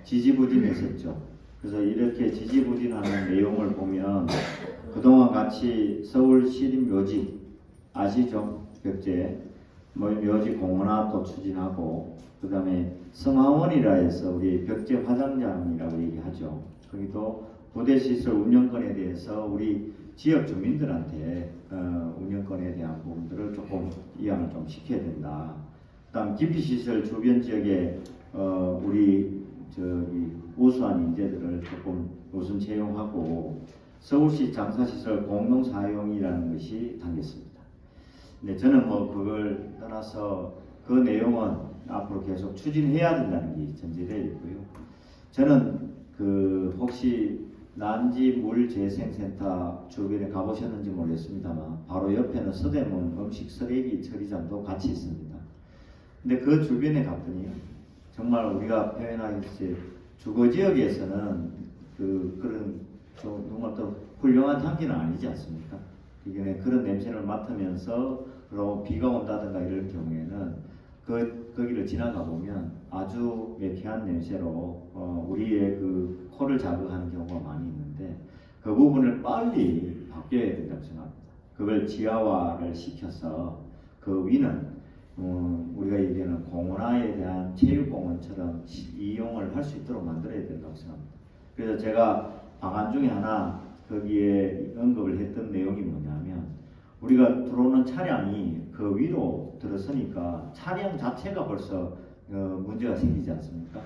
지지부진했었죠. 그래서 이렇게 지지부진하는 내용을 보면 그동안 같이 서울시립묘지 아시죠? 벽제 뭐 묘지 공원화도 추진하고 그 다음에 성화원이라 해서 우리 벽제 화장장이라고 얘기하죠. 거기도 부대시설 운영권에 대해서 우리 지역 주민들한테 운영권에 대한 부분들을 조금 이양을 좀 시켜야 된다. 그다음 기피시설 주변 지역에 우리 저기 우수한 인재들을 조금 우선 채용하고 서울시 장사시설 공동 사용이라는 것이 담겼습니다. 근데 저는 뭐 그걸 떠나서 그 내용은 앞으로 계속 추진해야 된다는 게 전제되어 있고요. 저는 그 혹시 난지 물재생센터 주변에 가보셨는지 모르겠습니다만 바로 옆에는 서대문 음식 쓰레기 처리장도 같이 있습니다. 근데 그 주변에 갔더니 정말 우리가 표현하듯이 주거 지역에서는 그런 정말 또 훌륭한 향기는 아니지 않습니까? 그런 냄새를 맡으면서 그리고 비가 온다든가 이럴 경우에는 거기를 지나가 보면 아주 매캐한 냄새로 우리의 그 코를 자극하는 경우가 많이 있는데 그 부분을 빨리 바뀌어야 된다고 생각합니다. 그걸 지하화를 시켜서 그 위는 우리가 얘기하는 공원화에 대한 체육공원처럼 이용을 할 수 있도록 만들어야 된다고 생각합니다. 그래서 제가 방안 중에 하나 거기에 언급을 했던 내용이 뭐냐면 우리가 들어오는 차량이 그 위로 들어서니까 차량 자체가 벌써 문제가 생기지 않습니까?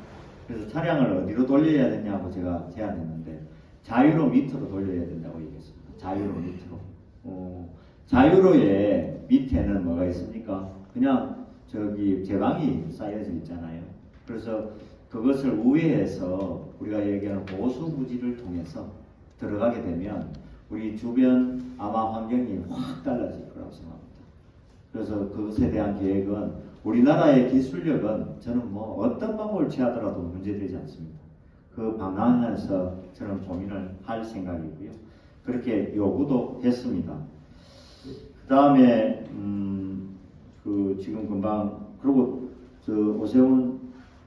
그래서 차량을 어디로 돌려야 되냐고 제가 제안했는데 자유로 밑으로 돌려야 된다고 얘기했습니다. 자유로 밑으로. 자유로의 밑에는 뭐가 있습니까? 그냥 저기 제방이 쌓여져 있잖아요. 그래서 그것을 우회해서 우리가 얘기하는 보수부지를 통해서 들어가게 되면 우리 주변 아마 환경이 확 달라질 거라고 생각합니다. 그래서 그것에 대한 계획은 우리나라의 기술력은 저는 뭐 어떤 방법을 취하더라도 문제되지 않습니다. 그 방안에서 저는 고민을 할 생각이고요. 그렇게 요구도 했습니다. 그 다음에 그 지금 금방 그리고 저 오세훈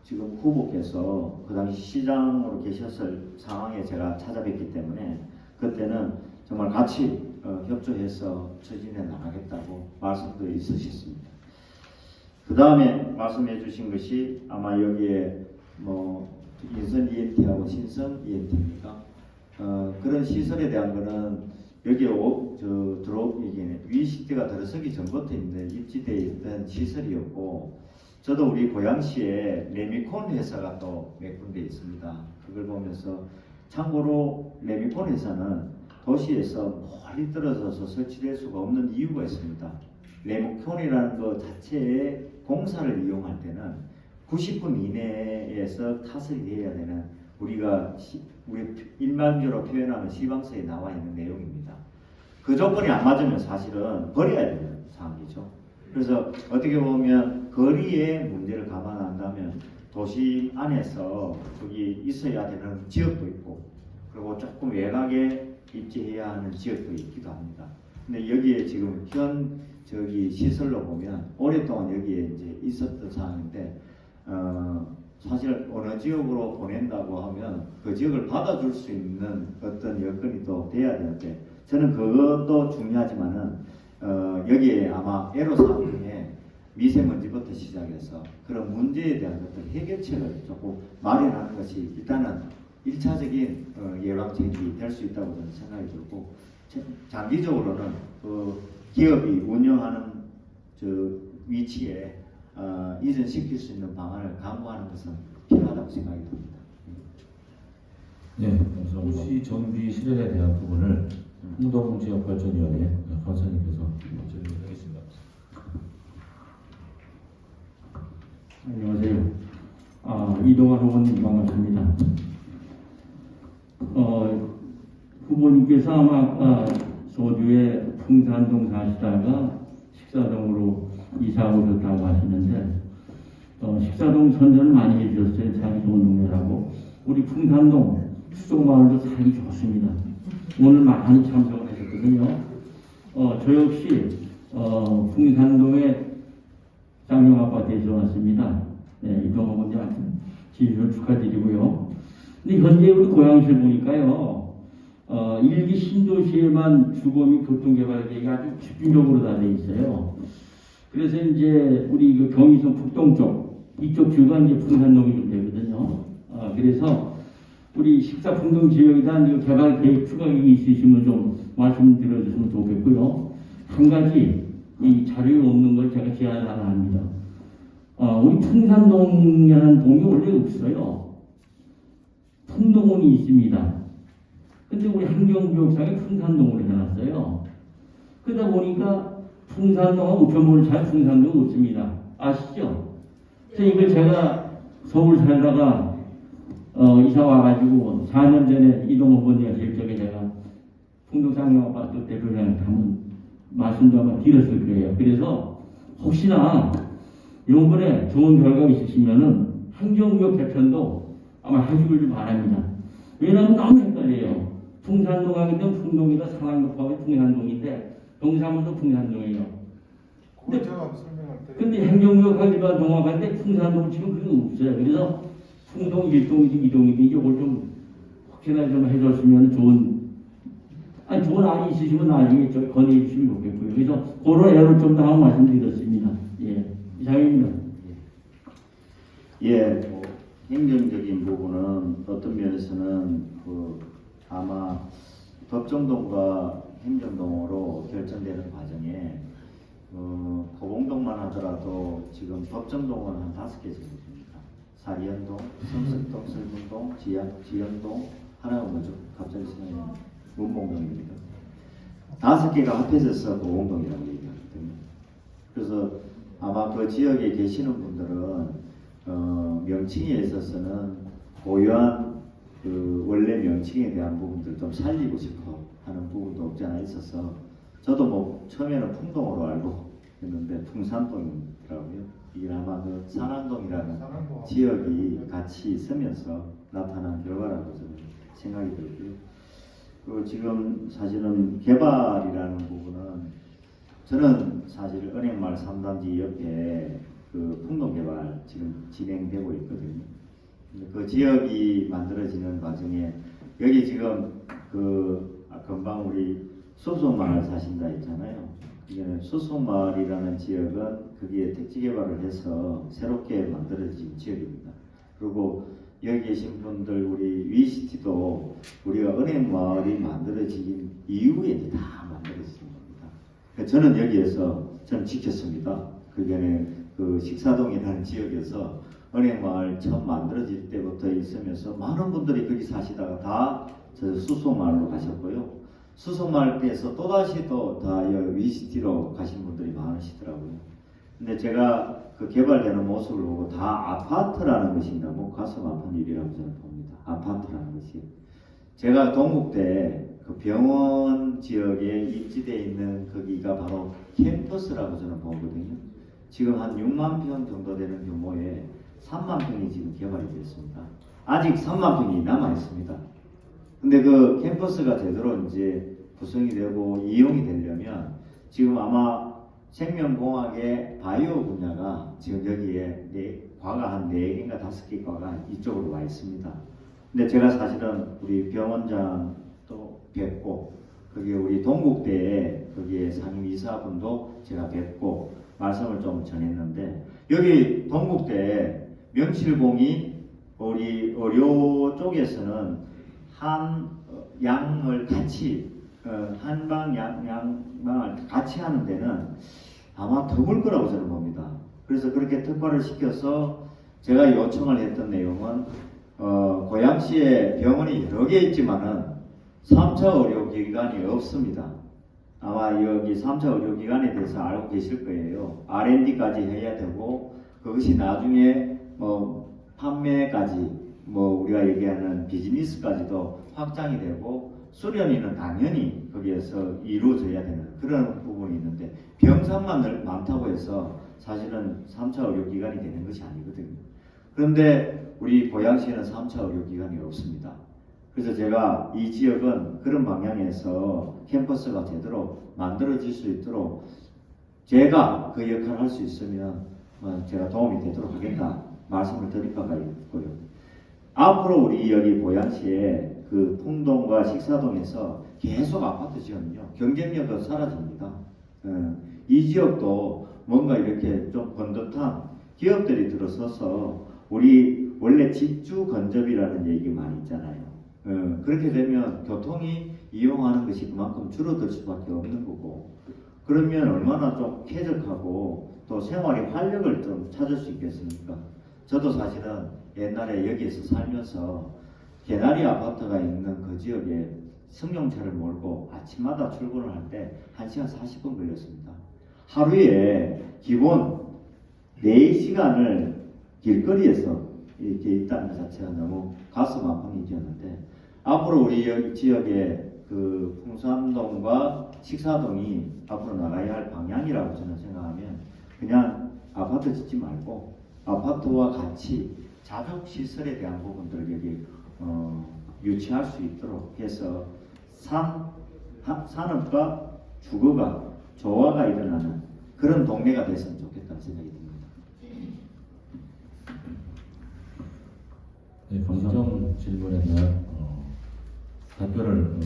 지금 후보께서 그 당시 시장으로 계셨을 상황에 제가 찾아뵙기 때문에 그때는 정말 같이 협조해서 추진해 나가겠다고 말씀도 있으셨습니다. 그 다음에 말씀해 주신 것이 아마 여기에 뭐 인선 ENT하고 신성 ENT입니까? 그런 시설에 대한 거는 여기에 위시티가 들어서기 전부터 있는 입지되어 있던 시설이었고 저도 우리 고양시에 레미콘 회사가 또 몇 군데 있습니다. 그걸 보면서 참고로 레미콘 회사는 도시에서 멀리 떨어져서 설치될 수가 없는 이유가 있습니다. 레미콘이라는 것 자체의 공사를 이용할 때는 90분 이내에서 타설해야 되는 우리 일반적으로 표현하는 시방서에 나와 있는 내용입니다. 그 조건이 안 맞으면 사실은 버려야 되는 상황이죠. 그래서 어떻게 보면 거리의 문제를 감안한다면 도시 안에서 거기 있어야 되는 지역도 있고 그리고 조금 외곽에 입지해야 하는 지역도 있기도 합니다. 근데 여기에 지금 현 시설로 보면 오랫동안 여기에 이제 있었던 상황인데 사실 어느 지역으로 보낸다고 하면 그 지역을 받아줄 수 있는 어떤 여건이 또 돼야 되는데 저는 그것도 중요하지만은 여기에 아마 애로사항 중에 미세먼지부터 시작해서 그런 문제에 대한 어떤 해결책을 조금 마련하는 것이 일단은 1차적인 예방책이 될 수 있다고 저는 생각이 들고 장기적으로는 기업이 운영하는 위치에 이전시킬 수 있는 방안을 강구하는 것은 필요하다고 생각이 듭니다. 네, 그래서 시 정비 실현에 대한 부분을 풍동지역발전위원회 간사님께서 질문하겠습니다. 안녕하세요. 이동환 후보님 반갑습니다. 후보님께서 아마 소주의 풍산동 사시다가 식사동으로 이사 오셨다고 하시는데 식사동 선전을 많이 해주셨어요. 살기 좋은 동네라고. 우리 풍산동 수족마을도 살기 좋습니다. 오늘 많이 참석을 하셨거든요. 저 역시 풍산동의 쌍용 아파트에서 왔습니다. 네, 이동환 후보님 진심으로 축하드리고요. 근데 현재 우리 고양시를 보니까요. 일기 신도시에만 주거 및 교통개발 계획이 아주 집중적으로 다 돼 있어요. 그래서 이제 우리 그 경의선 북동쪽 이쪽 지구가 이제 풍산동이 좀 되거든요. 그래서 우리 식사풍동 지역에다 개발 계획 추가계획이 있으시면 좀 말씀드려주시면 좋겠고요. 한 가지 이 자료에 없는 걸 제가 제안을 하나 합니다. 우리 풍산동이라는 동이 원래 없어요. 풍동원이 있습니다. 근데 우리 환경구역상에 풍산동으로 해놨어요. 그러다 보니까 풍산동하고 우편물을 잘 풍산동이 없습니다. 아시죠? 그래서 이걸 제가 서울 살다가 이사 와가지고 4년 전에 이동 후보님과 실적에 제가 풍동상용 아파트 대표님한테 한번 말씀도 한번 드렸을 거예요. 그래서 혹시나 이번에 좋은 결과가 있으시면은 행정구역 개편도 아마 해주길 바랍니다. 왜냐하면 너무 헷갈려요. 풍산동 하기 때문에 풍동이다 상황역하고 풍산동인데 동사무소 풍산동이에요. 그걸 제가 설명할 때 근데 행정구역 하기가 동학한데 풍산동 지금 그게 없어요. 그래서 풍동 1동이든 2동이든 이걸 좀 혹시나 좀 해줬으면 좋은 안이 있으시면 나중에 건의해 주시면 좋겠고요. 그래서 그런 애를 좀 더 말씀드렸습니다. 예, 이상입니다. 예, 행정적인 부분은 어떤 면에서는 아마 법정동과 행정동으로 결정되는 과정에 고봉동만 하더라도 지금 법정동은 한 5개 정도 됩니다. 사리현동, 성석동, 설문동, 지연동, 하나가 뭐죠? 갑자기 생각이 나요. 문봉동입니다. 5개가 합해져서 고봉동이라고 얘기하거든요. 그래서 아마 그 지역에 계시는 분들은 명칭에 있어서는 고유한 원래 명칭에 대한 부분들 좀 살리고 싶어 하는 부분도 없지 않아 있어서 저도 뭐 처음에는 풍동으로 알고 있는데 풍산동이라고요. 이게 아마 그 산안동이라는 지역이 같이 있으면서 나타난 결과라고 저는 생각이 들고요. 지금 사실은 개발이라는 부분은 저는 사실 은행마을 3단지 옆에 풍동 개발 지금 진행되고 있거든요. 그 지역이 만들어지는 과정에 여기 지금 금방 우리 수송마을 사신다 했잖아요. 이게는 수송마을이라는 지역은 거기에 택지 개발을 해서 새롭게 만들어진 지역입니다. 그리고 여기 계신 분들 우리 위시티도 우리가 은행마을이 만들어진 이후에 다 만들어진 겁니다. 저는 여기에서 저는 지켰습니다. 그 전에 그 식사동이라는 지역에서 은행마을 처음 만들어질 때부터 있으면서 많은 분들이 거기 사시다가 다 저 수소마을로 가셨고요. 수소마을에서 또다시 또 다 위시티로 가신 분들이 많으시더라고요. 근데 제가 그 개발되는 모습을 보고 다 아파트라는 것이 너무 가슴 아픈 일이라고 저는 봅니다. 아파트라는 것이. 제가 동국대 그 병원 지역에 입지되어 있는 거기가 바로 캠퍼스라고 저는 보거든요. 지금 한 6만 평 정도 되는 규모의 3만 평이 지금 개발이 됐습니다. 아직 3만 평이 남아 있습니다. 근데 그 캠퍼스가 제대로 이제 구성이 되고 이용이 되려면 지금 아마 생명공학의 바이오 분야가 지금 여기에 과가 한 4개인가 5개 과가 이쪽으로 와 있습니다. 근데 제가 사실은 우리 병원장도 뵙고 거기 우리 동국대에 거기에 상임이사분도 제가 뵙고 말씀을 좀 전했는데 여기 동국대 명실공히 우리 의료 쪽에서는 한 양을 같이 한방 양방을 같이 하는 데는 아마 드물 거라고 저는 봅니다. 그래서 그렇게 특화를 시켜서 제가 요청을 했던 내용은 고양시에 병원이 여러 개 있지만은 3차 의료기관이 없습니다. 아마 여기 3차 의료기관에 대해서 알고 계실 거예요. R&D까지 해야 되고 그것이 나중에 뭐 판매까지 뭐 우리가 얘기하는 비즈니스까지도 확장이 되고 수련회는 당연히 거기에서 이루어져야 되는 그런 부분이 있는데 병상만 많다고 해서 사실은 3차 의료기관이 되는 것이 아니거든요. 그런데 우리 고양시에는 3차 의료기관이 없습니다. 그래서 제가 이 지역은 그런 방향에서 캠퍼스가 제대로 만들어질 수 있도록 제가 그 역할을 할 수 있으면 제가 도움이 되도록 하겠다 말씀을 드릴 바가 있고요. 앞으로 우리 여기 고양시에 그 풍동과 식사동에서 계속 아파트 지으면요 경쟁력은 사라집니다. 이 지역도 뭔가 이렇게 좀 번듯한 기업들이 들어서서 우리 원래 집주 건접이라는 얘기 많이 있잖아요. 그렇게 되면 교통이 이용하는 것이 그만큼 줄어들 수밖에 없는 거고 그러면 얼마나 좀 쾌적하고 또 생활의 활력을 좀 찾을 수 있겠습니까? 저도 사실은 옛날에 여기에서 살면서 개나리 아파트가 있는 그 지역에 승용차를 몰고 아침마다 출근을 할 때 1시간 40분 걸렸습니다. 하루에 기본 4시간을 길거리에서 이렇게 있다는 것 자체가 너무 가슴 아픈 일이었는데 앞으로 우리 여기 지역의 그 풍산동과 식사동이 앞으로 나가야 할 방향이라고 저는 생각하면 그냥 아파트 짓지 말고 아파트와 같이 자족 시설에 대한 부분들을 여기 유치할 수 있도록 해서 산업과 주거가 조화가 일어나는 그런 동네가 됐으면 좋겠다는 생각이 듭니다. 네, 감사정 질문에 대한 답변을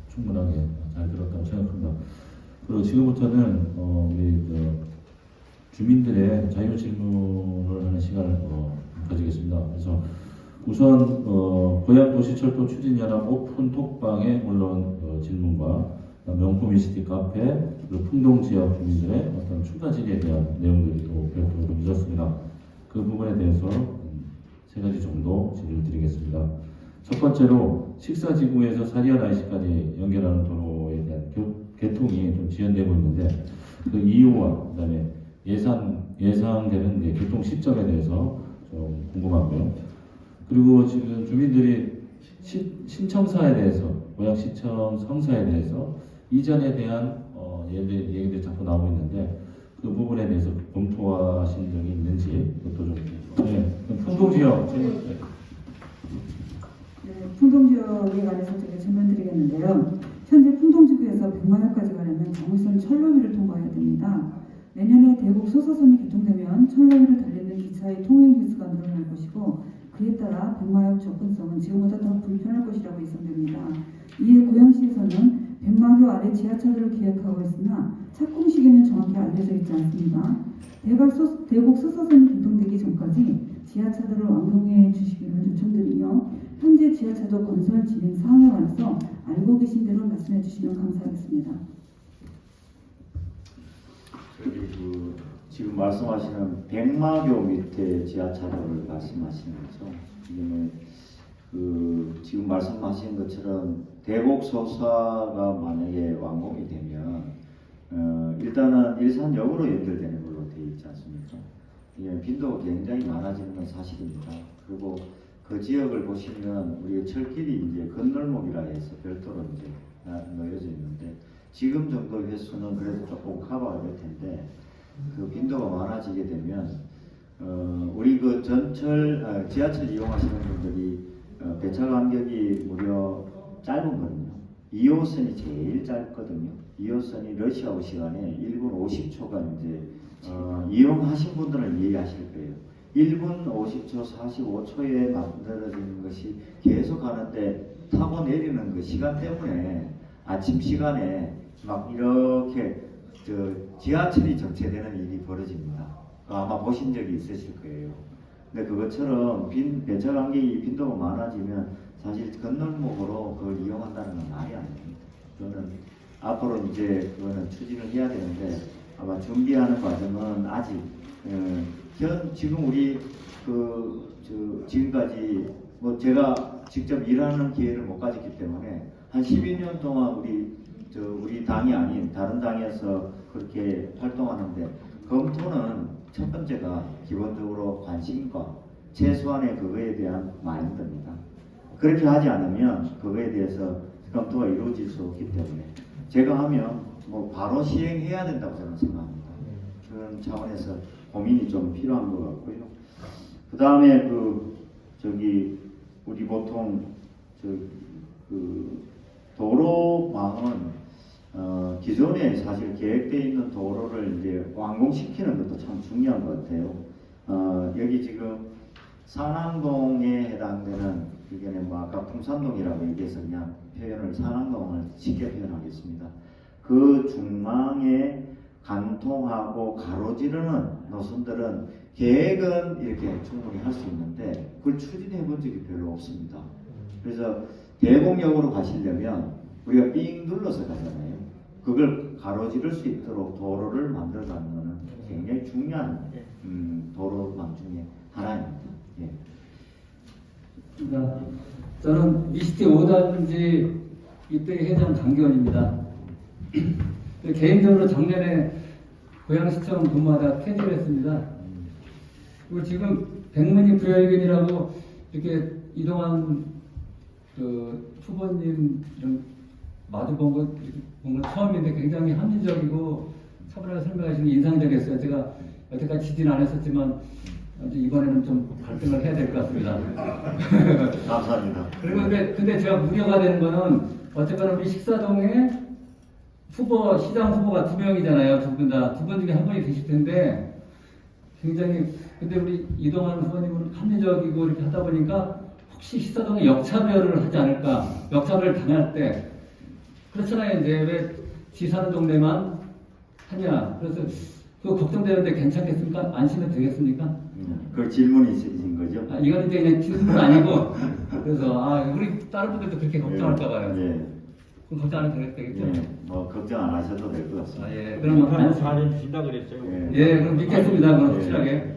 충분하게 잘 들었다고 생각합니다. 그리고 지금부터는 우리 주민들의 자유 질문을 하는 시간을 가지겠습니다. 그래서 우선 고양도시철도 추진연합 오픈 톡방에 올라온 질문과 명품 위시티 카페 그리고 풍동 지역 주민들의 어떤 추가 질의에 대한 내용들이 또 별도로 좀 있었습니다. 그 부분에 대해서 3가지 정도 질의를 드리겠습니다. 첫 번째로 식사지구에서 사리안 IC까지 연결하는 도로에 대한 개통이 좀 지연되고 있는데 그 이유와 그다음에 예상되는 교통 시점에 대해서 좀 궁금하고요. 그리고 지금 주민들이 신청사에 대해서 고양시청 성사에 대해서 이전에 대한 얘기들이 자꾸 나오고 있는데 그 부분에 대해서 검토하신 적이 있는지 그것도 좀 풍동지역 질문. 풍동지역에 관해서 제가 질문드리겠는데요. 현재 풍동지구에서 백마역까지 가려면 경의선 철로위를 통과해야 됩니다. 내년에 대곡 소사선이 개통되면 철로위를 달리는 기차의 통행 횟수가 늘어날 것이고 그에 따라 백마역 접근성은 지금보다 더 불편할 것이라고 예상됩니다. 이에 고양시에서는 백마교 아래 지하차도를 계획하고 있으나 착공 시기는 정확히 알려져 있지 않습니다. 대곡 소사선이 개통되기 전까지 지하차도를 완공해 주시기를 요청드리며 현재 지하차도 건설 진행 사항에 관해서 알고 계신 대로 말씀해 주시면 감사하겠습니다. 저기 지금 말씀하시는 백마교 밑에 지하차도를 말씀하시는 거죠. 이게 지금 말씀하신 것처럼 대곡소사가 만약에 완공이 되면 일단은 일산역으로 연결되는 걸로 되어 있지 않습니까? 예, 빈도가 굉장히 많아지는 건 사실입니다. 그리고 그 지역을 보시면 우리가 철길이 이제 건널목이라 해서 별도로 이제 놓여져 있는데 지금 정도 횟수는 그래도 조금 커버가 될 텐데 그 빈도가 많아지게 되면 우리 그 전철 지하철 이용하시는 분들이 배차 간격이 무려 짧은거든요. 2호선이 제일 짧거든요. 2호선이 러시아워 시간에 1분 50초가 이제 이용하신 분들은 이해하실 거예요. 1분 50초, 45초에 만들어지는 것이 계속 가는데 타고 내리는 그 시간 때문에 아침 시간에 막 이렇게 지하철이 정체되는 일이 벌어집니다. 아마 보신 적이 있으실 거예요. 근데 그것처럼 배차 간격이 빈도가 많아지면 사실 건널목으로 그걸 이용한다는 건 말이 안 됩니다. 그거는 앞으로 이제 그거는 추진을 해야 되는데 아마 준비하는 과정은 아직 지금 우리 지금까지 뭐 제가 직접 일하는 기회를 못 가졌기 때문에 한 12년 동안 우리 당이 아닌 다른 당에서 그렇게 활동하는데 검토는 첫 번째가 기본적으로 관심과 최소한의 그거에 대한 마인드입니다. 그렇게 하지 않으면 그거에 대해서 검토가 이루어질 수 없기 때문에 제가 하면 뭐 바로 시행해야 된다고 저는 생각합니다. 그런 차원에서 고민이 좀 필요한 것 같고요. 그 다음에 우리 보통 도로망은 기존에 사실 계획되어 있는 도로를 이제 완공시키는 것도 참 중요한 것 같아요. 여기 지금 산안동에 해당되는 의견에 뭐 아까 풍산동이라고 얘기해서 그냥 표현을 산안동을 쉽게 표현하겠습니다. 그 중앙에 관통하고 가로지르는 노선들은 계획은 이렇게 충분히 할 수 있는데 그걸 추진해 본 적이 별로 없습니다. 그래서 대곡역으로 가시려면 우리가 삥 눌러서 가잖아요. 그걸 가로지를 수 있도록 도로를 만들어가는 것은 굉장히 중요한 도로망 중에 하나입니다. 예. 저는 미시티 5단지 이때 회장 강기원입니다. 개인적으로 작년에 고양시청 근무하다 퇴직을 했습니다. 그리고 지금 백문이 불여일견이라고 이렇게 이동환 후보님 마주 본 건 처음인데 굉장히 합리적이고 차분하게 설명하시는 게 인상적이었어요. 제가 여태까지 지지는 안 했었지만 이번에는 좀 발등을 해야 될 것 같습니다. 감사합니다. 그리고 근데 제가 우려가 되는 거는 어쨌거나 우리 식사동에 시장 후보가 2명이잖아요. 두 분 중에 한 분이 계실 텐데 굉장히 근데 우리 이동환 후보님은 합리적이고 이렇게 하다 보니까 혹시 식사동에 역차별을 하지 않을까? 역차별 당할 때 그렇잖아요. 이제 왜 지사는 동네만 하냐? 그래서 그거 걱정되는데 괜찮겠습니까? 안심해도 되겠습니까? 그 질문이 있으신 거죠? 이건 이제 그냥 질문 아니고 그래서 우리 다른 분들도 그렇게 걱정할까 봐요. 예. 그럼 걱정 안 해도 되겠죠? 예. 뭐 걱정 안 하셔도 될 것 같습니다. 예. 그러면 잘해 주신다 그랬죠. 예. 그럼 믿겠습니다. 그럼 확실하게.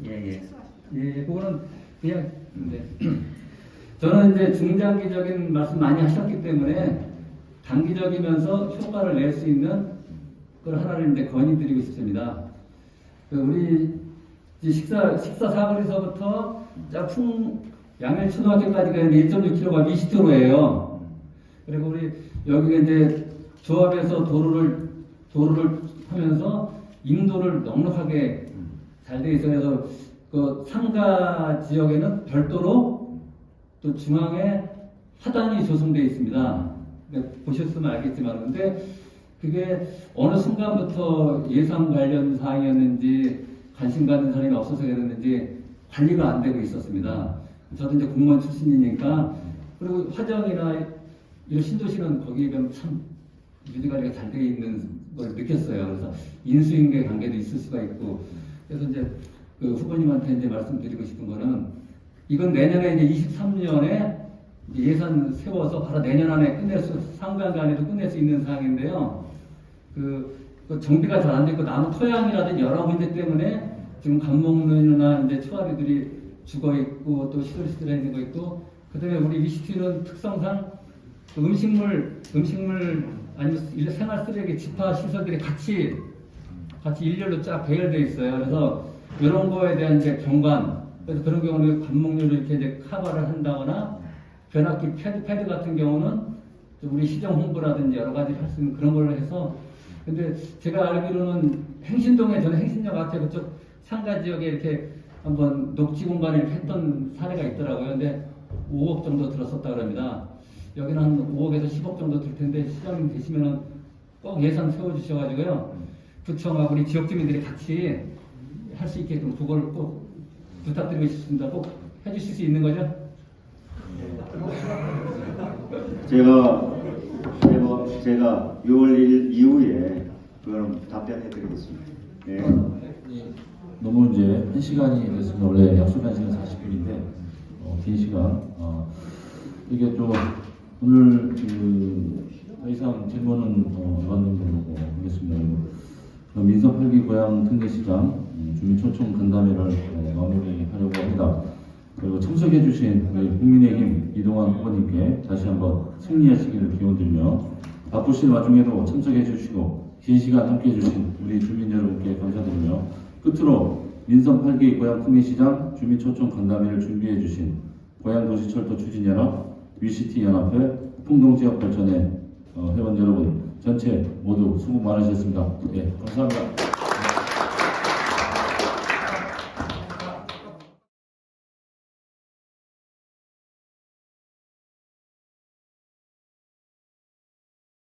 예. 그거는 그냥 저는 이제 중장기적인 말씀 많이 하셨기 때문에 단기적이면서 효과를 낼 수 있는 걸 하나를 이제 건의드리고 싶습니다. 우리 식사 사거리서부터 짝풍 양일초등학교까지가 1.6km가 미시도로예요. 그리고 우리 여기가 이제 조합에서 도로를 하면서 인도를 넉넉하게 잘 돼 있어서 그 상가 지역에는 별도로 또 중앙에 하단이 조성되어 있습니다. 보셨으면 알겠지만 근데 그게 어느 순간부터 예산 관련 사항이었는지 관심 가는 사람이 없어서 그랬는지 관리가 안 되고 있었습니다. 저도 이제 공무원 출신이니까 그리고 화정이나 이런 신도시는 거기에 비하면 참 유지관리가 잘 되어 있는 걸 느꼈어요. 그래서 인수인계 관계도 있을 수가 있고 그래서 이제 그 후보님한테 이제 말씀드리고 싶은 거는 이건 내년에 이제 23년에 예산 세워서 바로 내년 안에 상반기 안에도 끝낼 수 있는 상황인데요. 그 정비가 잘 안 되고 나무 토양이라든지 여러 문제 때문에 지금 감목론이나 이제 초아리들이 죽어 있고 또 시들시들해 있는 거 있고, 그다음에 우리 위시티는 특성상 그 음식물 아니면 생활 쓰레기 집화 시설들이 같이 일렬로 쫙 배열되어 있어요. 그래서 이런 거에 대한 이제 경관, 그래서 그런 경우는 관목료를 이렇게 이제 커버를 한다거나, 변압기 패드 같은 경우는 우리 시정 홍보라든지 여러 가지 할 수 있는 그런 걸로 해서. 근데 제가 알기로는 행신동에, 저는 행신역 앞에 그쪽 상가 지역에 이렇게 한번 녹지 공간을 이렇게 했던 사례가 있더라고요. 근데 5억 정도 들었었다 그럽니다. 여기는 한 5억에서 10억 정도 들 텐데, 시장님 되시면은 꼭 예산 세워주셔가지고요, 구청하고 우리 지역 주민들이 같이 할 수 있게끔 그걸 꼭 부탁드리고 싶습니다. 꼭 해주실 수 있는 거죠? 제가 6월 1일 이후에 그걸 답변해 드리겠습니다. 네. 너무 이제 1시간이 됐습니다. 원래 약속한 시간 40분인데 긴 시간. 이게 좀 오늘 더 이상 질문은 이완된 걸로 하겠습니다. 민서 8기 고향 특례시장 주민 초청 간담회를 마무리하려고 합니다. 그리고 참석해주신 우리 국민의힘 이동환 후보님께 다시 한번 승리하시기를 기원드리며, 바쁘신 와중에도 참석해주시고 긴 시간 함께해주신 우리 주민 여러분께 감사드리며, 끝으로 민선 8기 고향 특례시장 주민 초청 간담회를 준비해주신 고향도시철도 추진연합, 위시티 연합회, 풍동지역 발전의 회원 여러분 전체 모두 수고 많으셨습니다. 예, 감사합니다.